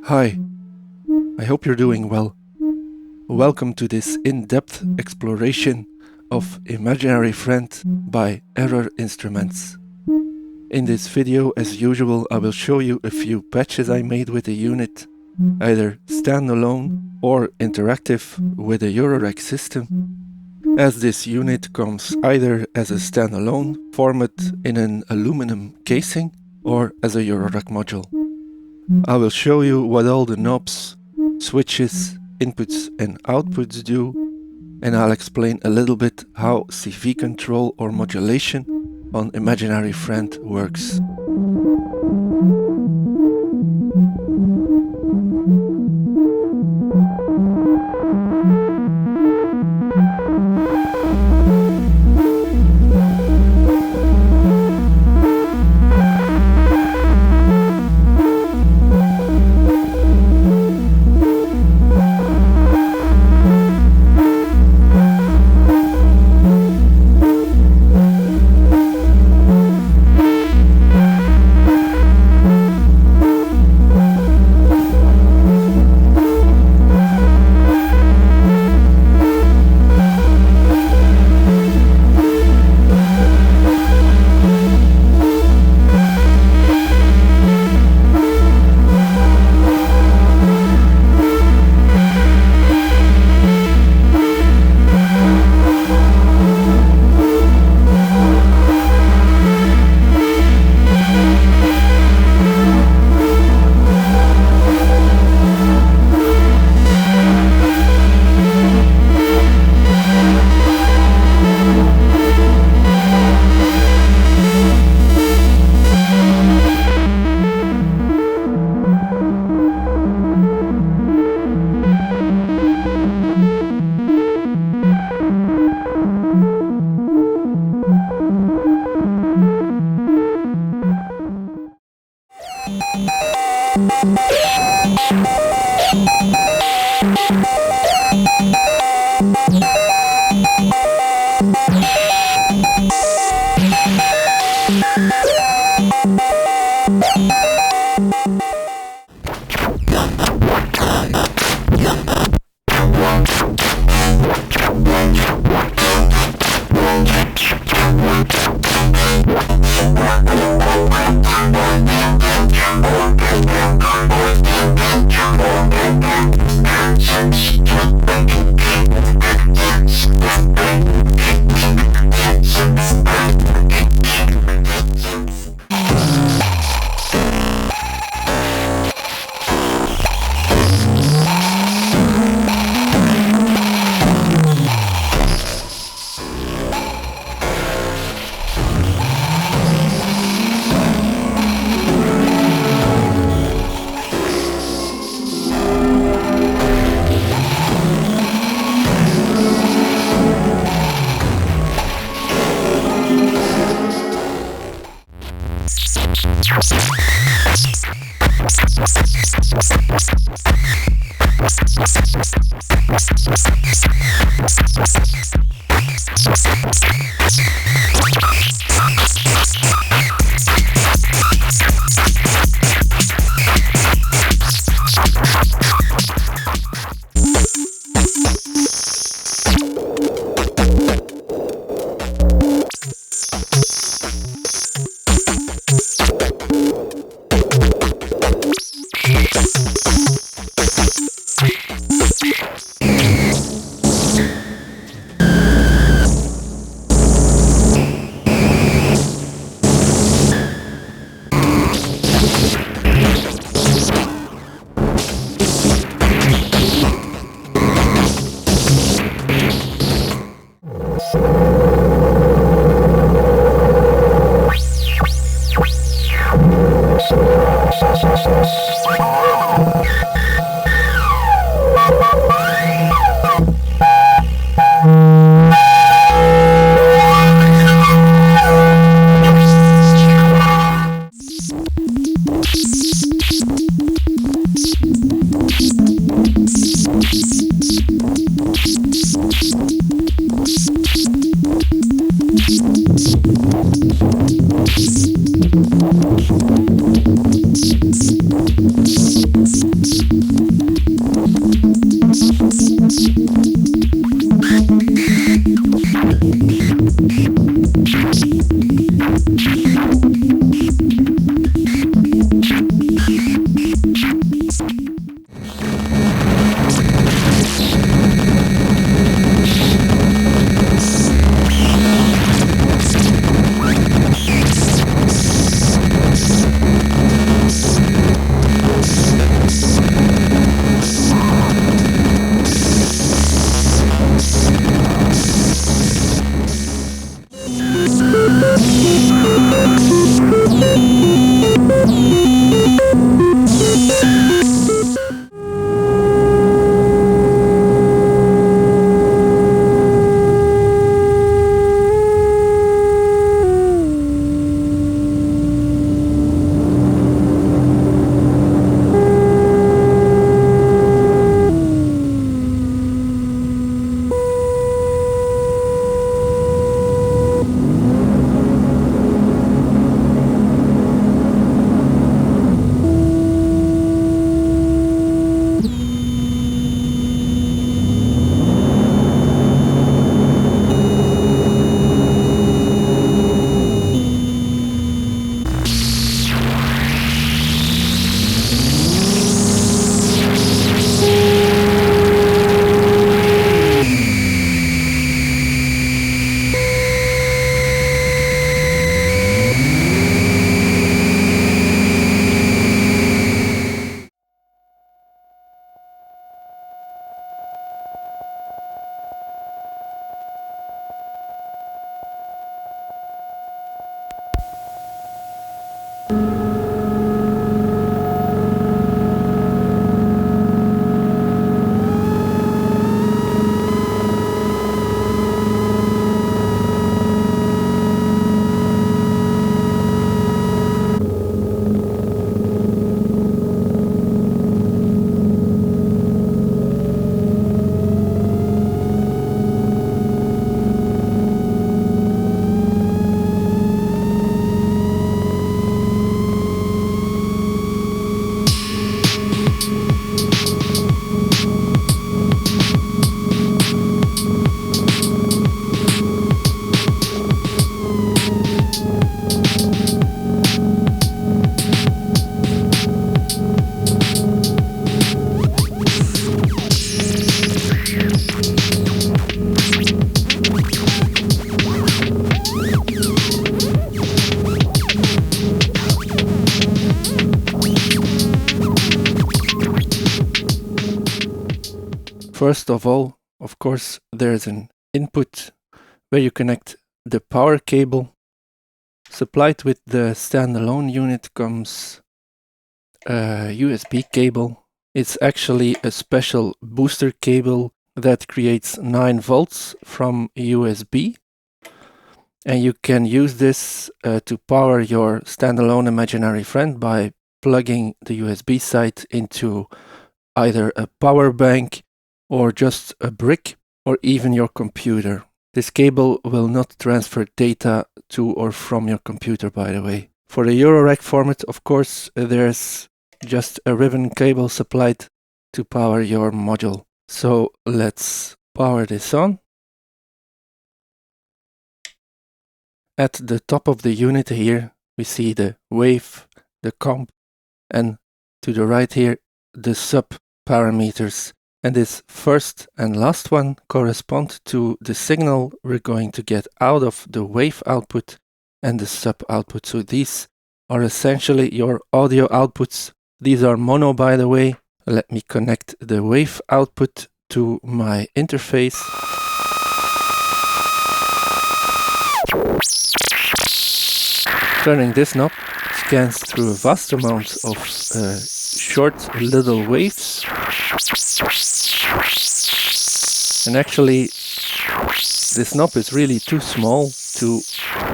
Hi, I hope you're doing well. Welcome to this in-depth exploration of Imaginary Friend by Error Instruments. In this video, as usual, I will show you a few patches I made with the unit, either standalone or interactive with a Eurorack system, as this unit comes either as a standalone format in an aluminum casing or as a Eurorack module. I will show you what all the knobs, switches, inputs and outputs do, and I'll explain a little bit how CV control or modulation on Imaginary Friend works. First of all, of course, there's an input where you connect the power cable. Supplied with the standalone unit comes a USB cable. It's actually a special booster cable that creates 9 volts from USB. And you can use this to power your standalone imaginary friend by plugging the USB side into either a power bank or just a brick or even your computer. This cable will not transfer data to or from your computer, by the way. For the Eurorack format, of course, there's just a ribbon cable supplied to power your module. So let's power this on. At the top of the unit here, we see the wave, the comp, and to the right here, the sub parameters. And this first and last one correspond to the signal we're going to get out of the wave output and the sub output. So these are essentially your audio outputs. These are mono, by the way. Let me connect the wave output to my interface. Turning this knob scans through a vast amount of short little waves. And actually, this knob is really too small to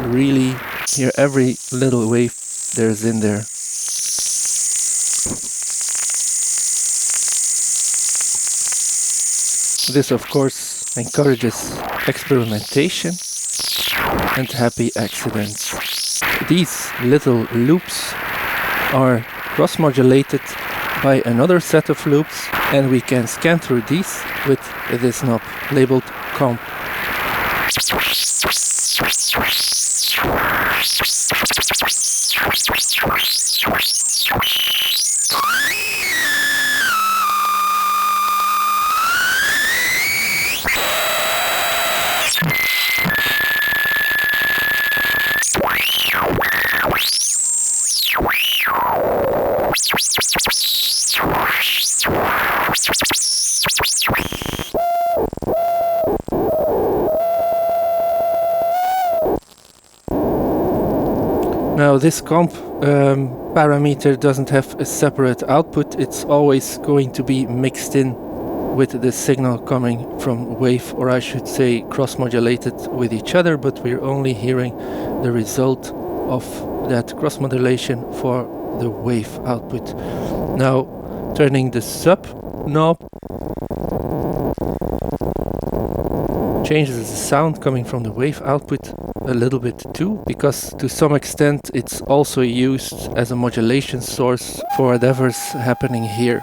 really hear every little wave there's in there. This, of course, encourages experimentation and happy accidents. These little loops are cross-modulated by another set of loops, and we can scan through these with this knob labeled comp. Now this comp parameter doesn't have a separate output, it's always going to be mixed in with the signal coming from wave, or I should say cross-modulated with each other, but we're only hearing the result of that cross-modulation for the wave output. Now turning the sub knob changes the sound coming from the wave output a little bit too, because to some extent it's also used as a modulation source for whatever's happening here.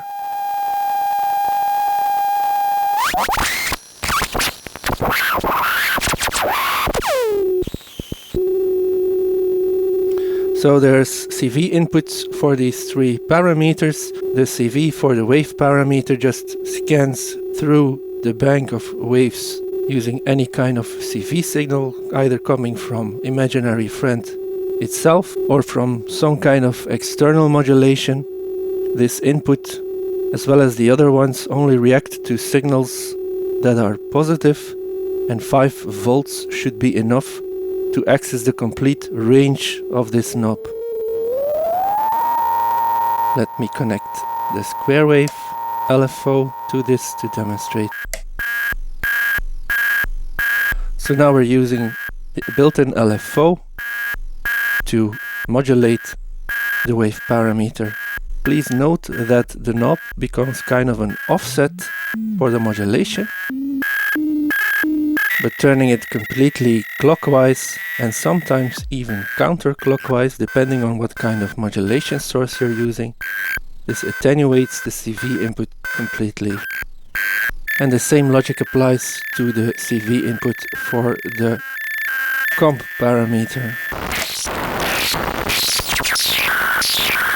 So there's CV inputs for these three parameters. The CV for the wave parameter just scans through the bank of waves using any kind of CV signal, either coming from imaginary friend itself or from some kind of external modulation. This input, as well as the other ones, only react to signals that are positive, and 5 volts should be enough to access the complete range of this knob. Let me connect the square wave LFO to this to demonstrate. So now we're using the built-in LFO to modulate the wave parameter. Please note that the knob becomes kind of an offset for the modulation, but turning it completely clockwise and sometimes even counterclockwise, depending on what kind of modulation source you're using, this attenuates the CV input completely. And the same logic applies to the CV input for the comp parameter.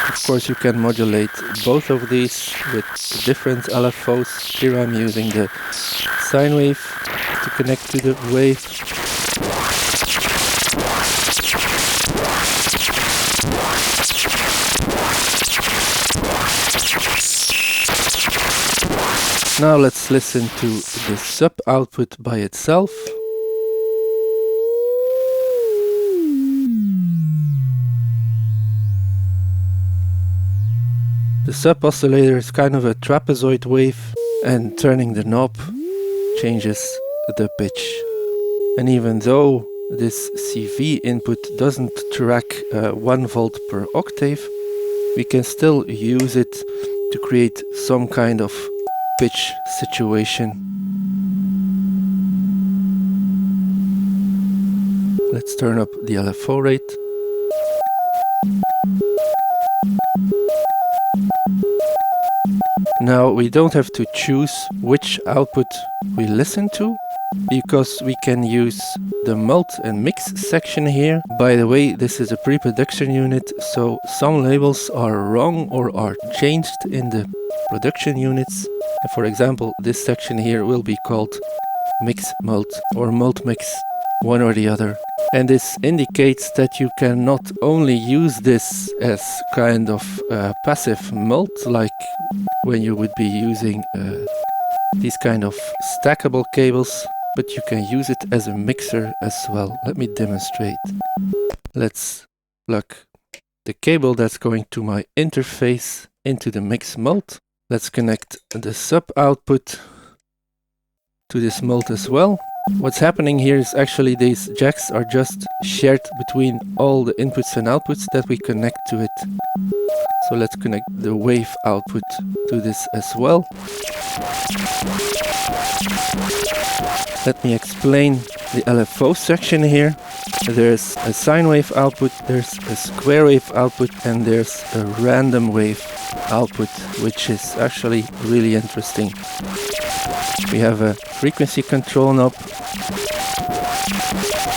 Of course, you can modulate both of these with different LFOs. Here I'm using the sine wave to connect to the wave. Now let's listen to the sub output by itself. The sub oscillator is kind of a trapezoid wave, and turning the knob changes the pitch. And even though this CV input doesn't track 1 volt per octave, we can still use it to create some kind of pitch situation. Let's turn up the LFO rate. Now we don't have to choose which output we listen to, because we can use the mult and mix section here. By the way, this is a pre-production unit, so some labels are wrong or are changed in the production units. For example, this section here will be called mix mult or mult mix, one or the other. And this indicates that you can not only use this as kind of passive mult, like when you would be using these kind of stackable cables, but you can use it as a mixer as well. Let me demonstrate. Let's plug the cable that's going to my interface into the mix mult. Let's connect the sub output to this mult as well. What's happening here is actually these jacks are just shared between all the inputs and outputs that we connect to it. So let's connect the wave output to this as well. Let me explain the LFO section here. There's a sine wave output, there's a square wave output, and there's a random wave output, which is actually really interesting. We have a frequency control knob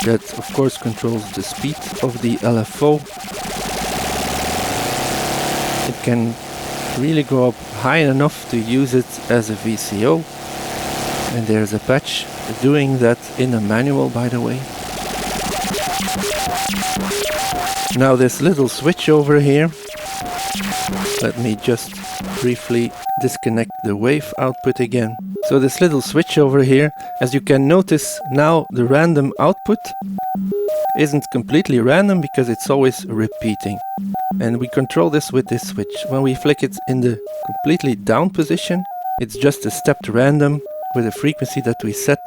that of course controls the speed of the LFO. It can really go up high enough to use it as a VCO, and there's a patch doing that in a manual, by the way. Now this little switch over here, let me just briefly disconnect the wave output again. So this little switch over here, as you can notice now, the random output isn't completely random because it's always repeating. And we control this with this switch. When we flick it in the completely down position, it's just a stepped random with a frequency that we set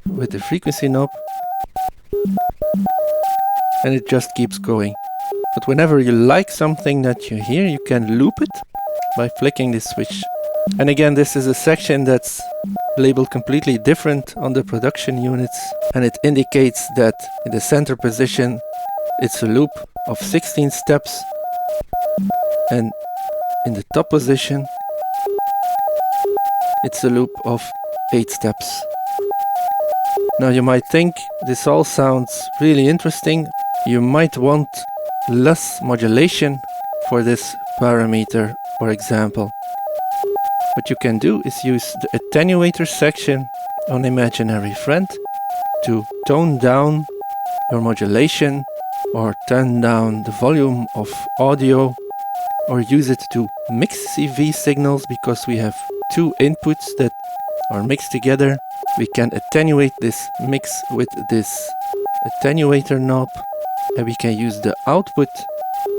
with the frequency knob, and it just keeps going. But whenever you like something that you hear, you can loop it by flicking this switch. And again, this is a section that's labeled completely different on the production units, and it indicates that in the center position it's a loop of 16 steps, and in the top position it's a loop of 8 steps. Now you might think this all sounds really interesting. You might want less modulation for this parameter, for example. What you can do is use the attenuator section on Imaginary Friend to tone down your modulation or turn down the volume of audio, or use it to mix CV signals, because we have two inputs that are mixed together. We can attenuate this mix with this attenuator knob, and we can use the output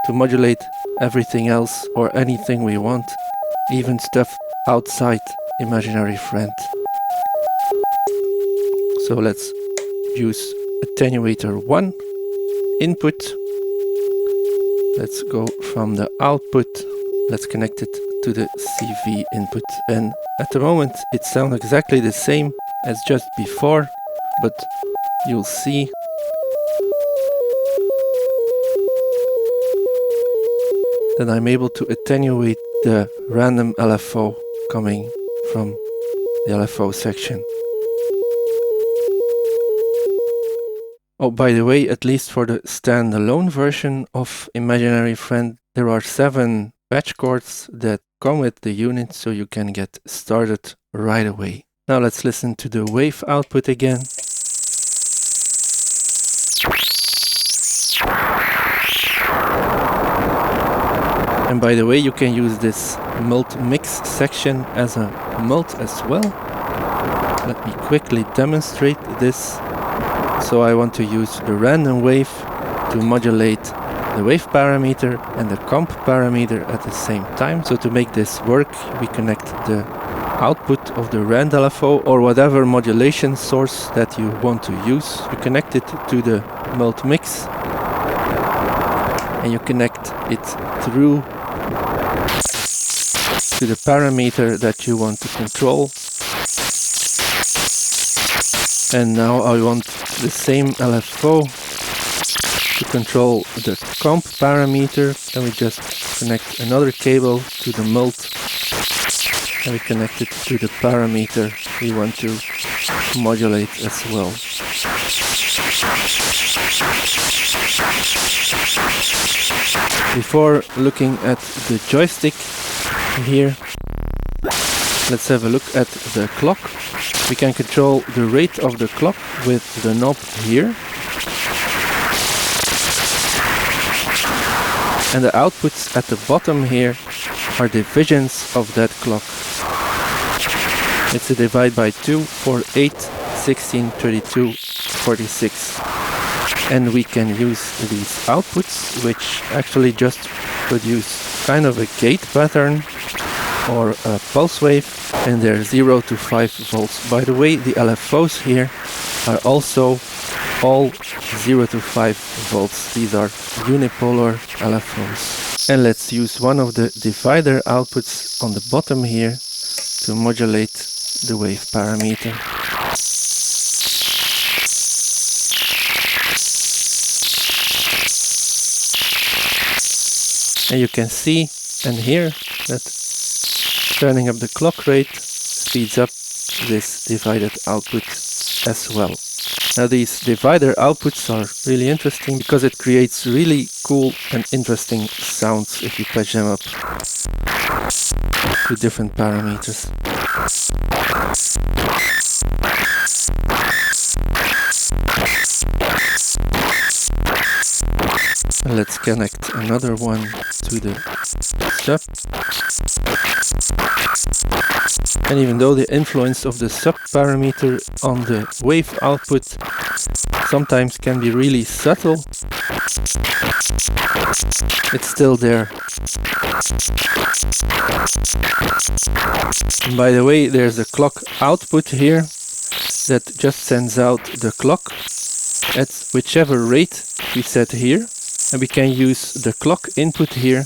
to modulate everything else or anything we want, even stuff outside Imaginary Friend. So let's use attenuator 1 input. Let's go from the output, let's connect it to the CV input, and at the moment it sounds exactly the same as just before, but you'll see that I'm able to attenuate the random LFO coming from the LFO section. Oh, by the way, at least for the standalone version of Imaginary Friend, there are 7 patch cords that come with the unit, so you can get started right away. Now let's listen to the wave output again. And by the way, you can use this mix section as a mult as well. Let me quickly demonstrate this. So I want to use the random wave to modulate the wave parameter and the comp parameter at the same time. So to make this work, we connect the output of the rand LFO or whatever modulation source that you want to use. You connect it to the mult mix, and you connect it through to the parameter that you want to control. And now I want the same LFO to control the comp parameter, and we just connect another cable to the mult, and we connect it to the parameter we want to modulate as well. Before looking at the joystick here, let's have a look at the clock. We can control the rate of the clock with the knob here. And the outputs at the bottom here are divisions of that clock. It's a divide by 2, 4, 8, 16, 32, 46. And we can use these outputs, which actually just produce kind of a gate pattern or a pulse wave, and they're 0 to 5 volts. By the way, the LFOs here are also all 0 to 5 volts. These are unipolar LFOs. And let's use one of the divider outputs on the bottom here to modulate the wave parameter. And you can see and hear that turning up the clock rate speeds up this divided output as well. Now these divider outputs are really interesting because it creates really cool and interesting sounds if you patch them up to different parameters. And let's connect another one to the sub. And even though the influence of the sub parameter on the wave output sometimes can be really subtle, it's still there. And by the way, there's a clock output here that just sends out the clock at whichever rate we set here. And we can use the clock input here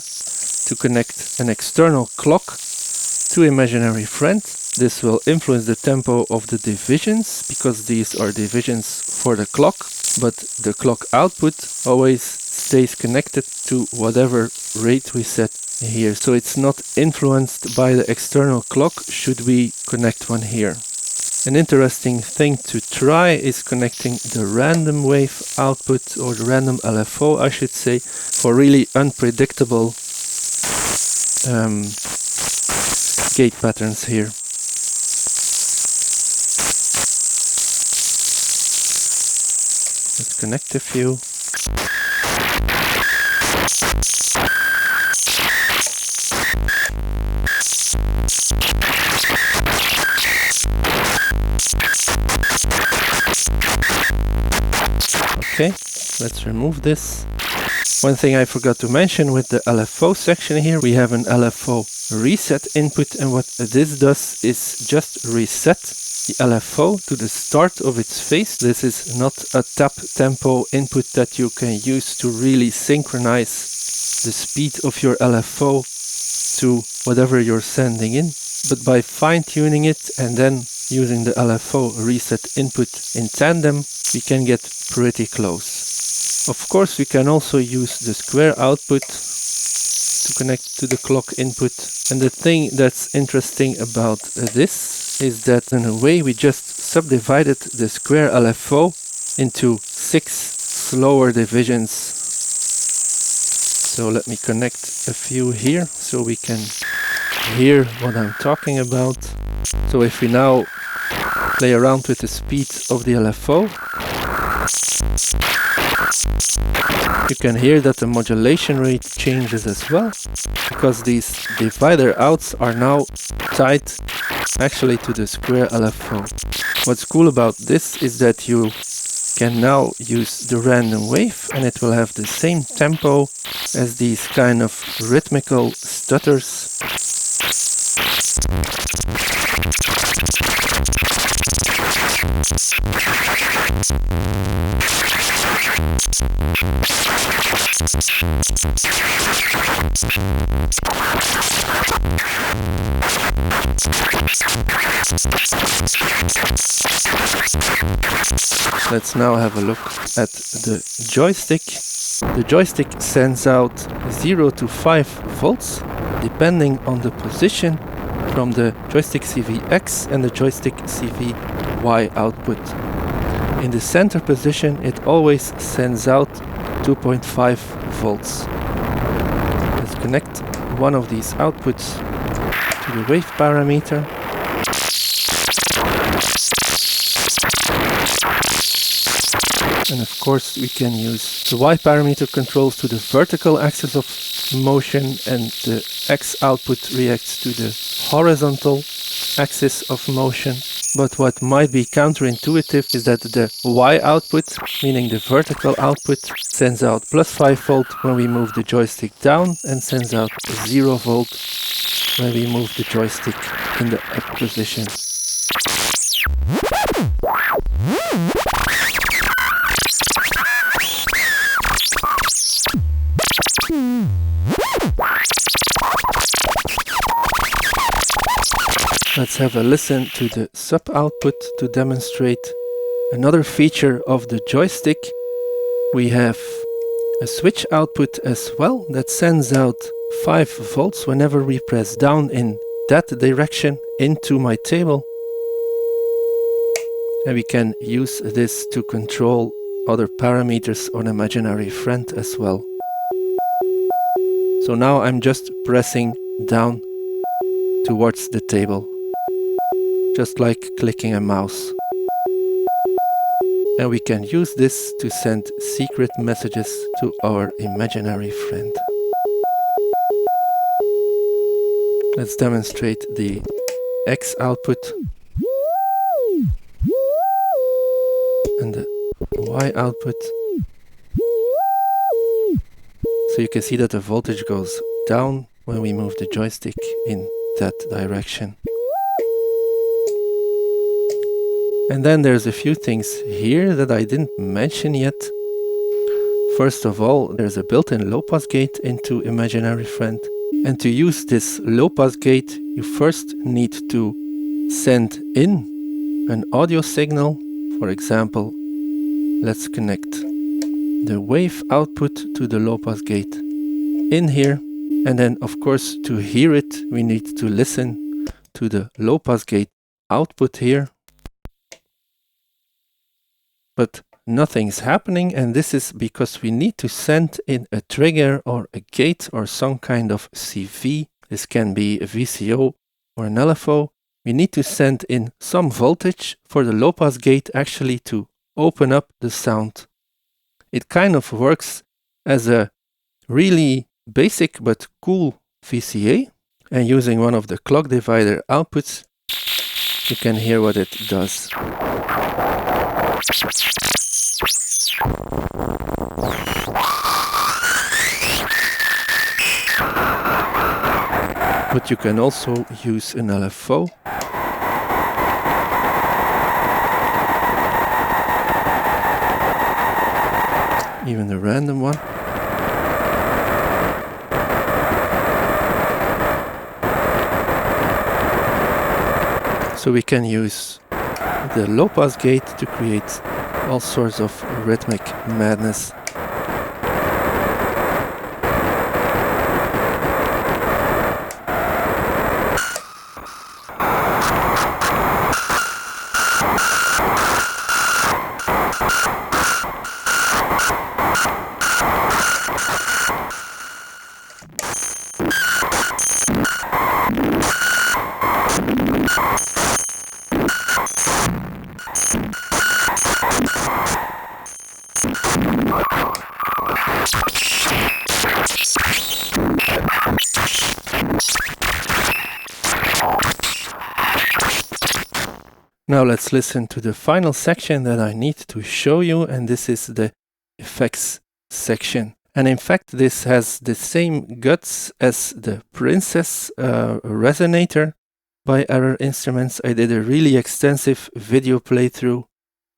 to connect an external clock to imaginary friend. This will influence the tempo of the divisions because these are divisions for the clock, but the clock output always stays connected to whatever rate we set here. So it's not influenced by the external clock should we connect one here. An interesting thing to try is connecting the random wave output, or the random LFO I should say, for really unpredictable gate patterns here. Let's connect a few. Okay, let's remove this. One thing I forgot to mention with the LFO section here, we have an LFO reset input, and what this does is just reset the LFO to the start of its phase. This is not a tap tempo input that you can use to really synchronize the speed of your LFO to whatever you're sending in, but by fine-tuning it and then using the LFO reset input in tandem, we can get pretty close. Of course, we can also use the square output to connect to the clock input. And the thing that's interesting about this is that in a way we just subdivided the square LFO into 6 slower divisions. So let me connect a few here so we can hear what I'm talking about. So if we now play around with the speed of the LFO, you can hear that the modulation rate changes as well, because these divider outs are now tied actually to the square LFO. What's cool about this is that you can now use the random wave and it will have the same tempo as these kind of rhythmical stutters. Let's now have a look at the joystick. The joystick sends out 0 to 5 volts depending on the position from the joystick CVX and the joystick CVY output. In the center position it always sends out 2.5 volts. Let's connect one of these outputs to the wave parameter. And of course we can use the Y parameter controls to the vertical axis of motion, and the X output reacts to the horizontal axis of motion. But what might be counterintuitive is that the Y output, meaning the vertical output, sends out +5 volt when we move the joystick down and sends out 0 volt when we move the joystick in the up position. Let's have a listen to the sub output to demonstrate another feature of the joystick. We have a switch output as well that sends out 5 volts whenever we press down in that direction into my table. And we can use this to control other parameters on imaginary friend as well. So now I'm just pressing down towards the table, just like clicking a mouse. And we can use this to send secret messages to our imaginary friend. Let's demonstrate the X output and the Y output. So you can see that the voltage goes down when we move the joystick in that direction. And then there's a few things here that I didn't mention yet. First of all, there's a built-in low-pass gate into imaginary friend. And to use this low-pass gate, you first need to send in an audio signal. For example, let's connect the wave output to the low-pass gate in here. And then, of course, to hear it, we need to listen to the low-pass gate output here. But nothing's happening, and this is because we need to send in a trigger or a gate or some kind of CV. This can be a VCO or an LFO. We need to send in some voltage for the low-pass gate actually to open up the sound. It kind of works as a really basic but cool VCA, and using one of the clock divider outputs, you can hear what it does. But you can also use an LFO. Even a random one. So we can use the low-pass gate to create all sorts of rhythmic madness. Now let's listen to the final section that I need to show you, and this is the effects section. And in fact, this has the same guts as the Princess resonator by Error Instruments. I did a really extensive video playthrough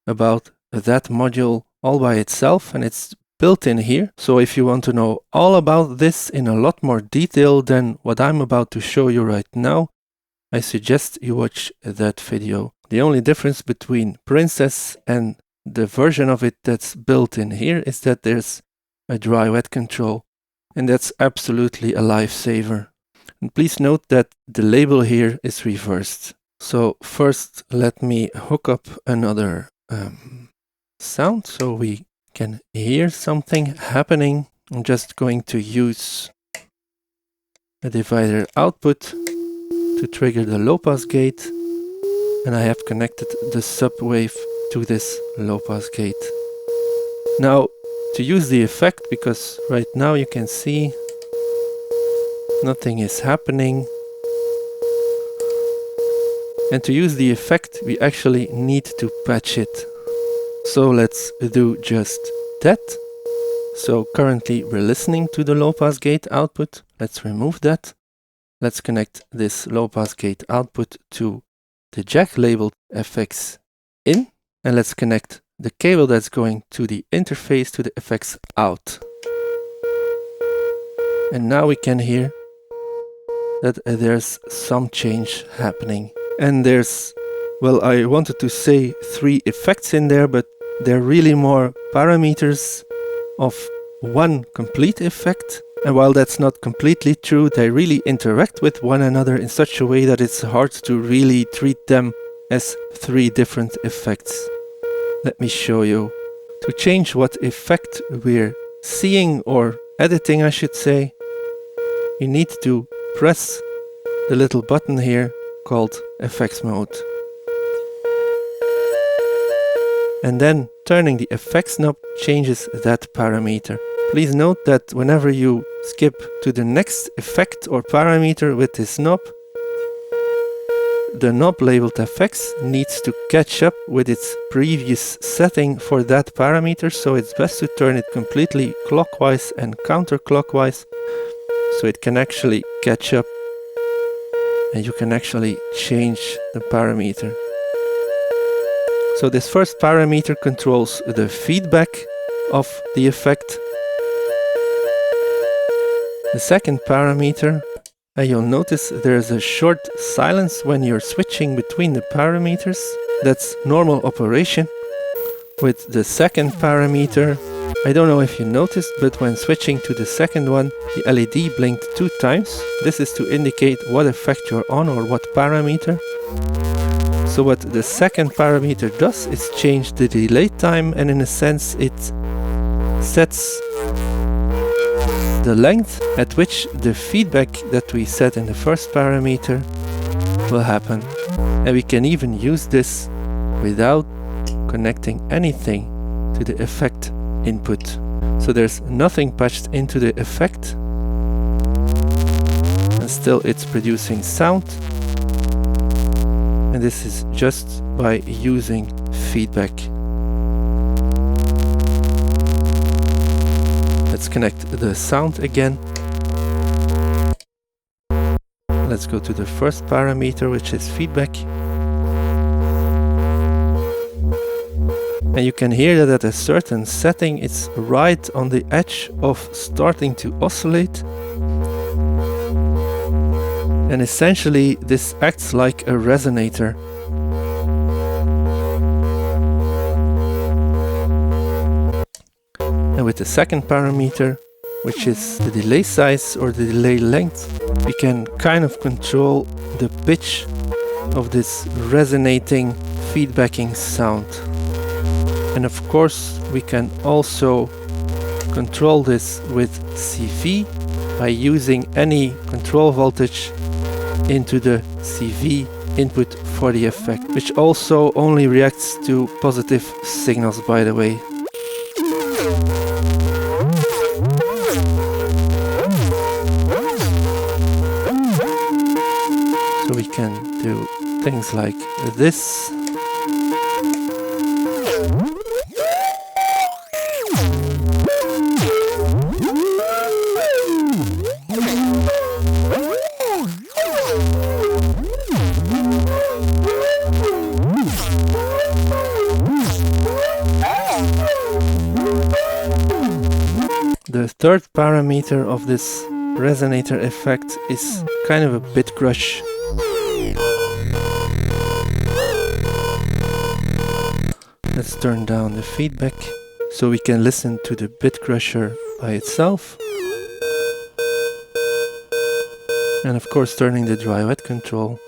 about that module all by itself, and it's built in here. So if you want to know all about this in a lot more detail than what I'm about to show you right now, I suggest you watch that video. The only difference between Princess and the version of it that's built in here is that there's a dry-wet control, and that's absolutely a lifesaver. And please note that the label here is reversed. So first let me hook up another sound so we can hear something happening. I'm just going to use a divider output to trigger the low-pass gate, and I have connected the subwave to this low-pass gate. Now, to use the effect, because right now you can see nothing is happening, and to use the effect we actually need to patch it. So let's do just that. So currently we're listening to the low-pass gate output. Let's remove that. Let's connect this low-pass gate output to the jack labeled FX in, and let's connect the cable that's going to the interface to the FX out. And now we can hear that there's some change happening. And there's, well, I wanted to say 3 effects in there, but they're really more parameters of one complete effect. And while that's not completely true, they really interact with one another in such a way that it's hard to really treat them as three different effects. Let me show you. To change what effect we're seeing or editing, I should say, you need to press the little button here called effects mode. And then turning the effects knob changes that parameter. Please note that whenever you skip to the next effect or parameter with this knob, the knob labeled effects needs to catch up with its previous setting for that parameter, so it's best to turn it completely clockwise and counterclockwise so it can actually catch up and you can actually change the parameter. So this first parameter controls the feedback of the effect. The second parameter, and you'll notice there's a short silence when you're switching between the parameters. That's normal operation. With the second parameter, I don't know if you noticed, but when switching to the second one, the LED blinked 2 times. This is to indicate what effect you're on or what parameter. So what the second parameter does is change the delay time, and in a sense it sets the length at which the feedback that we set in the first parameter will happen. And we can even use this without connecting anything to the effect input. So there's nothing patched into the effect and still it's producing sound. And this is just by using feedback. Let's connect the sound again. Let's go to the first parameter, which is feedback. And you can hear that at a certain setting it's right on the edge of starting to oscillate. And essentially this acts like a resonator. And with the second parameter, which is the delay size or the delay length, we can kind of control the pitch of this resonating, feedbacking sound. And of course, we can also control this with CV by using any control voltage into the CV input for the effect, which also only reacts to positive signals, by the way. So we can do things like this. The third parameter of this resonator effect is kind of a bit crush. Let's turn down the feedback so we can listen to the bit crusher by itself. And of course, turning the dry wet control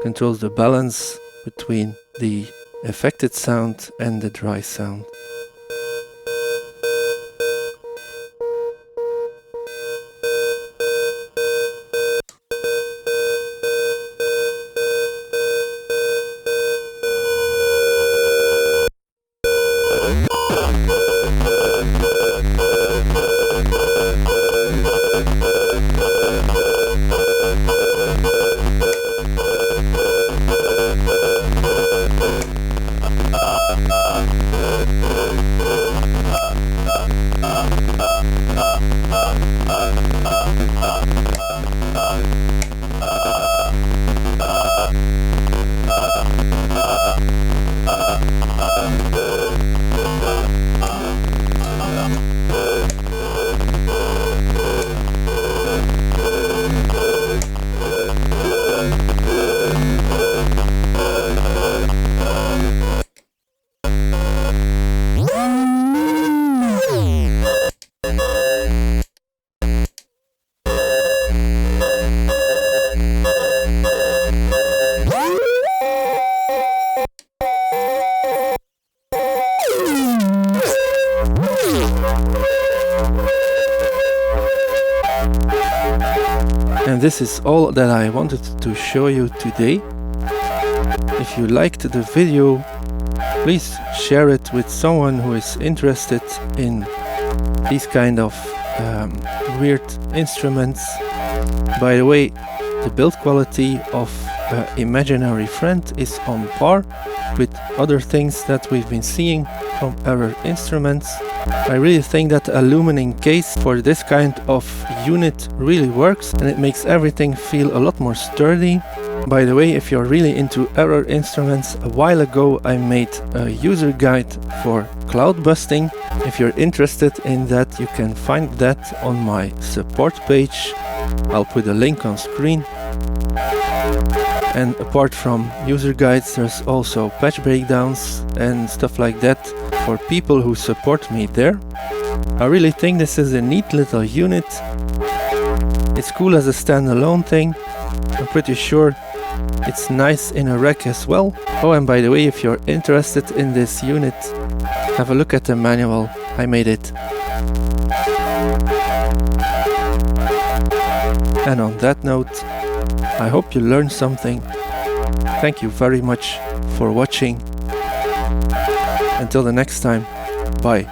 controls the balance between the affected sound and the dry sound. And this is all that I wanted to show you today. If you liked the video, please share it with someone who is interested in these kind of weird instruments. By the way, the build quality of Imaginary Friend is on par with other things that we've been seeing from other instruments. I really think that aluminum case for this kind of unit really works, and it makes everything feel a lot more sturdy. By the way, if you're really into error instruments, a while ago I made a user guide for cloud busting. If you're interested in that, you can find that on my support page. I'll put a link on screen. And apart from user guides, there's also patch breakdowns and stuff like that for people who support me there. I really think this is a neat little unit. It's cool as a standalone thing. I'm pretty sure it's nice in a rack as well. Oh, and by the way, if you're interested in this unit, have a look at the manual. I made it. And on that note, I hope you learned something. Thank you very much for watching. Until the next time, bye.